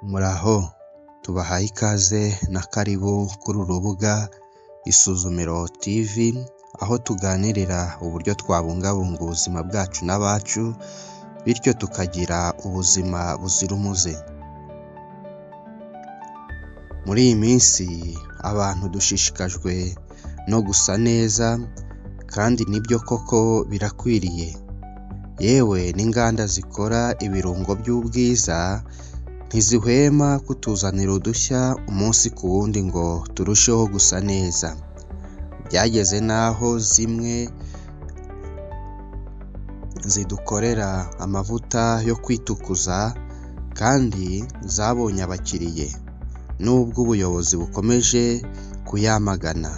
Muraho, tubahaye ikaze na karibu kuri uru rubuga Isuzumiro TV, aho tuganirira uburyo twabungabunga ubuzima bwacu n'abacu, bityo tukagira ubuzima buzira umuze. Muri iyi minsi abantu dushishikajwe no gusa neza, kandi nibyo koko birakwiriye. Yewe n'inganda zikora ibirungo by'ubwiza ntizihwema kutuzanira udushya umunsi ku wundi ngo turusheho gusa neza. Byageze n'aho zimwe zidukorera amavuta yo kwitukuza kandi zabonye abakiriye, nubwo ubuyobozi bukomeje kuyamagana.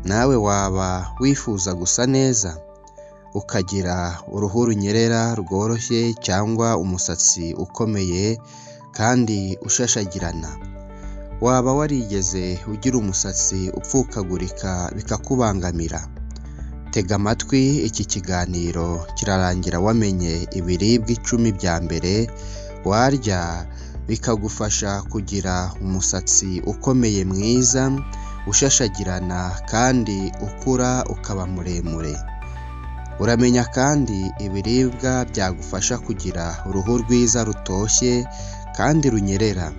Nawe waba wifuza gusa neza, ukagira uruhu runyerera rworoshye cyangwa umusatsi ukomeye kandi ushashagirana? Waba warigeze ugira umusatsi upfukagurika bikakubangamira? Tega amatwi, iki kiganiro kirarangira wamenye ibiribwa 10 bya mbere warya bikagufasha kugira umusatsi ukomeye mwiza, ushashagirana kandi ukura ukaba muremure. Uramenya kandi ibiribwa byagufasha kugira uruhu rwiza rutoshye kandi runyerera.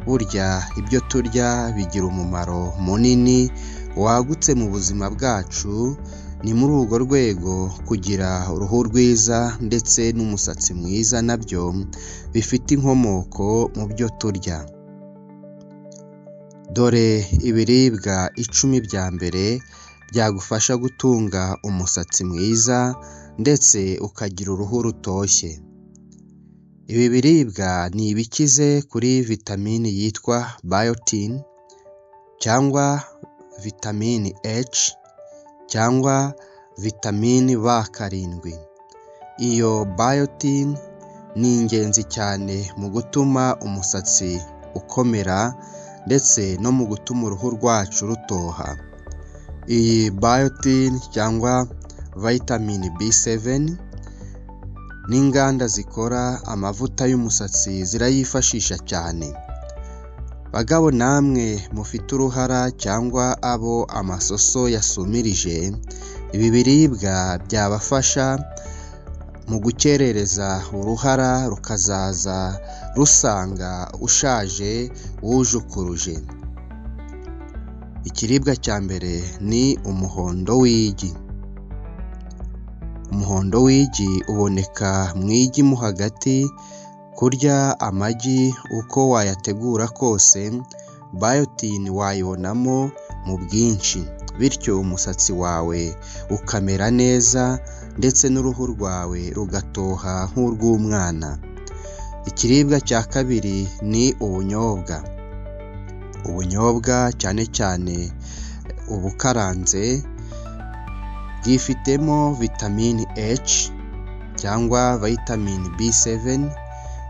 Burya ibyo turya bigira umumaro munini wagutse mu buzima bwacu. Ni muri urwo rwego kugira uruhu rwiza ndetse n'umusatsi mwiza nabyo bifite inkomoko mu byo turya. Dore ibiribwa 10 bya mbere byagufasha gutunga umusatsi mwiza ndetse ukagira uruhu rutoshye. Ibi biribwa ni ibikize kuri vitamini yitwa biotin, cyangwa vitamini H, cyangwa vitamini B7. Iyo biotin ni ingenzi cyane mu gutuma umusatsi ukomera ndetse no mu gutuma uruhu rwacu rutoha. Iyi biotin cyangwa vitamini B7 n'inganda zikora amavuta y'umusatsi zirayifashisha cyane. Bagabo namwe mufite uruhara cyangwa abo amasoso yasumirije, ibi biribwa byabafasha mu gukerereza uruhara rukazaza rusanga ushaje wujukuruje. Ikiribwa cya mbere ni umuhondo w'igi. Umuhondo w'igi uboneka mu igi mo hagati. Kurya amagi uko wayategura kose, biotin wayibonamo mu bwinshi, bityo umusatsi wawe ukamera neza ndetse n'uruhu rwawe rugatoha nk'urw'umwana. Ikiribwa cya kabiri ni ubunyobwa. Ubunyobwa cyane cyane ubukaranze bwifitemo vitamini H cyangwa vitamini B7,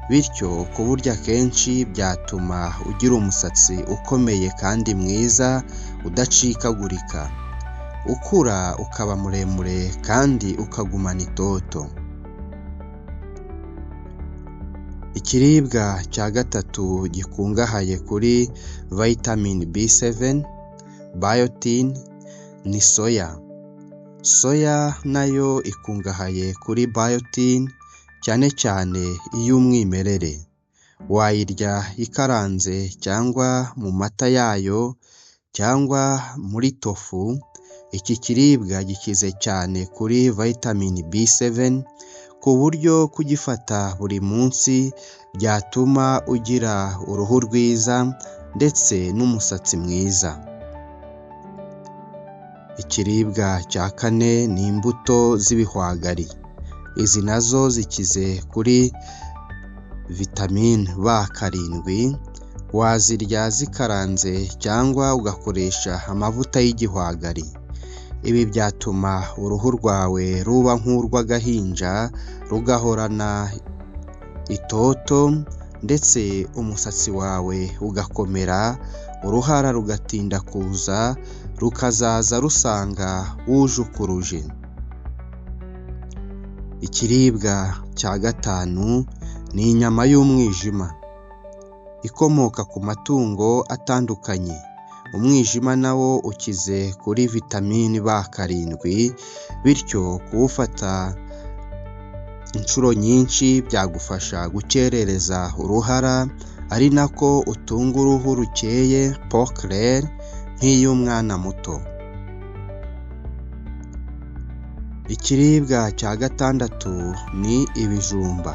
bityo kuburya kenshi byatuma ugira umusatsi ukomeye kandi mwiza udacikagurika, ukura ukaba muremure kandi ukagumana itoto. Ikiribwa cya gatatu gikungahaye kuri vitamini B7, biotin, ni soya. Soya nayo ikungahaye kuri biotin, cyane cyane iy'umwimerere. Wayirya ikaranze cyangwa mu mata yayo cyangwa muri tofu. Iki kiribwa gikize cyane kuri vitamini B7 ku buryo kugifata buri munsi byatuma ugira uruhu rwiza ndetse n'umusatsi mwiza. Ikiribwa cya kane ni imbuto z'ibihwagari. Izi nazo zikize kuri vitamini B7. Wazirya zikaranze cyangwa ugakoresha amavuta y'igihwagari. Ibi byatuma uruhu rwawe ruba nk'urw'agahinja, rugahorana itoto ndetse umusatsi wawe ugakomera, uruhara rugatinda kuza, rukazaza rusanga wujukuruje. Ikiribwa cya gatanu ni inyama y'umwijima. ikomoka ku matungo atandukanye. Umwijima nawo ukize kuri vitamini B7, bityo kuwufata inshuro nyinshi byagufasha gukerereza uruhara, ari nako utunga uruhu rukeye peau claire nk'iy'umwana muto. Ikiribwa cya gatandatu ni ibijumba.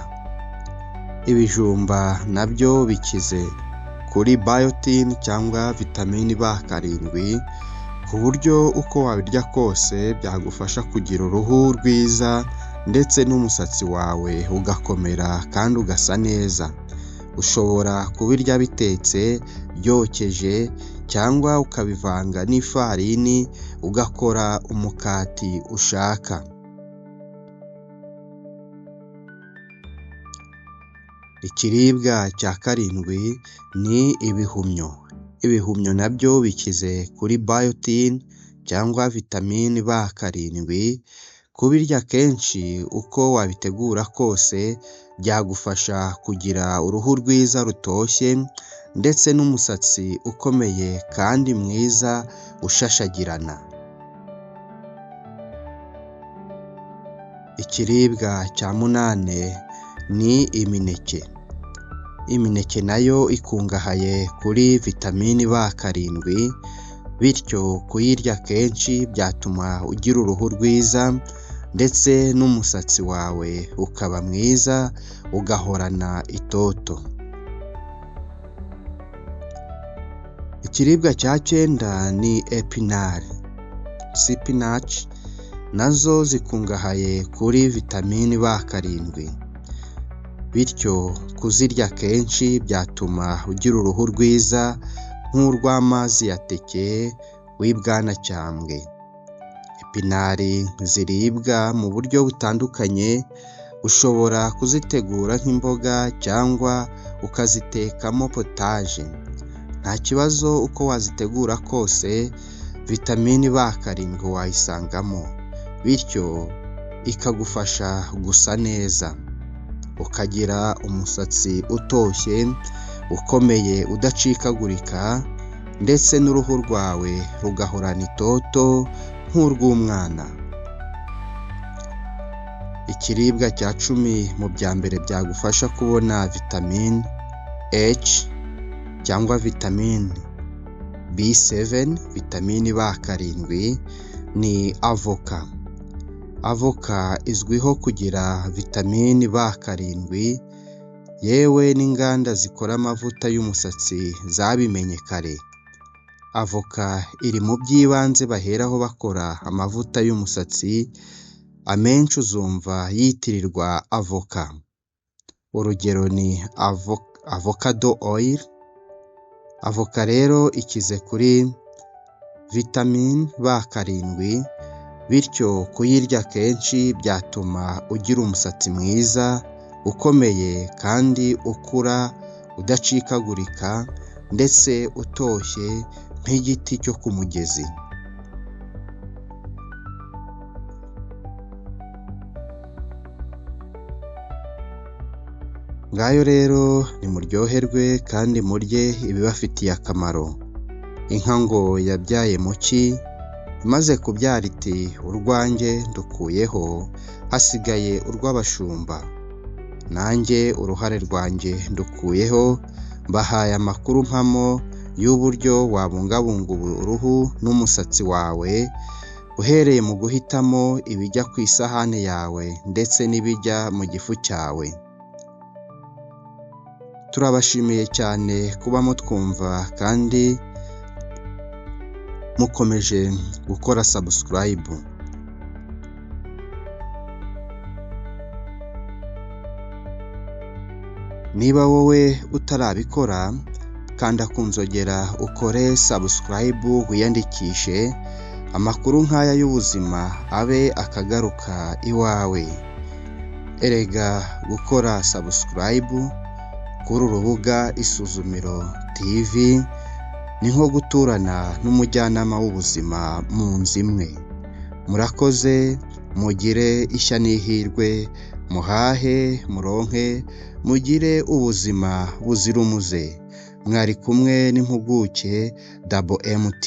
Ibijumba nabyo bikize kuri biotin cyangwa vitamini B7, ku buryo uko wabirya kose byagufasha kugira uruhu rwiza ndetse n'umusatsi wawe ugakomera kandi ugasa neza. Ushobora kubirya bitetse, byokeje cyangwa ukabivanga n'ifarini ugakora umukati ushaka. Ikiribwa cya karindwi ni ibihumyo. Ibihumyo nabyo bikize kuri biotin cyangwa vitamini B7. Kubirya kenshi uko wabitegura kose byagufasha kugira uruhu rwiza rutoshye ndetse n'umusatsi ukomeye kandi mwiza ushashagirana. Ikiribwa cya munane ni imineke. Imineke nayo ikungahaye kuri vitamini B7, bityo kuyirya kenshi byatuma ugira uruhu rwiza ndetse n'umusatsi wawe ukaba mwiza ugahorana itoto. Ikiribwa cya cyenda ni epinari. Spinach nazo zikungahaye kuri vitamini B7, bityo kuzirya kenshi byatuma ugira uruhu rwiza nk'urw'amazi ya teke w'ibwanacyambwe. Epinari ziribwa mu buryo butandukanye, ushobora kuzitegura nk'imboga cyangwa ukazitekamo potaje. Nta kibazo uko wazitegura kose, vitamini B7 wayisangamo, bityo ikagufasha gusa neza, ukagira umusatsi utoshye, ukomeye udacikagurika, ndetse n'uruhu rwawe rugahorana itoto nk'urw'umwana. Ikiribwa cya 10 mu bya mbere byagufasha kubona vitamini H cyangwa vitamini B7, vitamini B7, ni avoka. Avoka izwiho kugira vitamini B7, yewe n'inganda zikora amavuta y'umusatsi zabimenye kare. Avoka iri mu by'ibanze baheraho bakora amavuta y'umusatsi, amenshi uzumva yitirirwa avoka. Urugero ni avocado oil. Avoka rero ikize kuri vitamini B7, bityo kuyirya kenshi byatuma ugira umusatsi mwiza, ukomeye kandi ukura udacikagurika ndetse utoshye nk'igiti cyo ku mugezi. Ngayo rero nimuryoherwe kandi murye ibibafitiye akamaro. Inka ngo yabyaye muki, imaze kubyara iti urwanjye ndukuyeho, hasigaye urw'abashumba. Nanjye uruhare rwanjye ndukuyeho, mbahaye amakuru mpamo y'uburyo wabungabunga uruhu n'umusatsi wawe, uhereye mu guhitamo ibijya ku isahani yawe ndetse n'ibijya mu gifu cyawe. Turabashimiye cyane kuba mutwumva kandi mukomeje gukora subscribe. Niba wowe utarabikora, kanda ku nzogera ukore subscribe, wiyandikishe, amakuru nk'aya y'ubuzima abe akagaruka iwawe. Erega gukora subscribe kuri urubuga Isuzumiro TV ni nko guturana n'umujyanama w'ubuzima mu nzu imwe. Murakoze, mugire ishya n'ihirwe, muhahe, muronke, mugire ubuzima buzira umuze. mwari kumwe n'impuguke MT.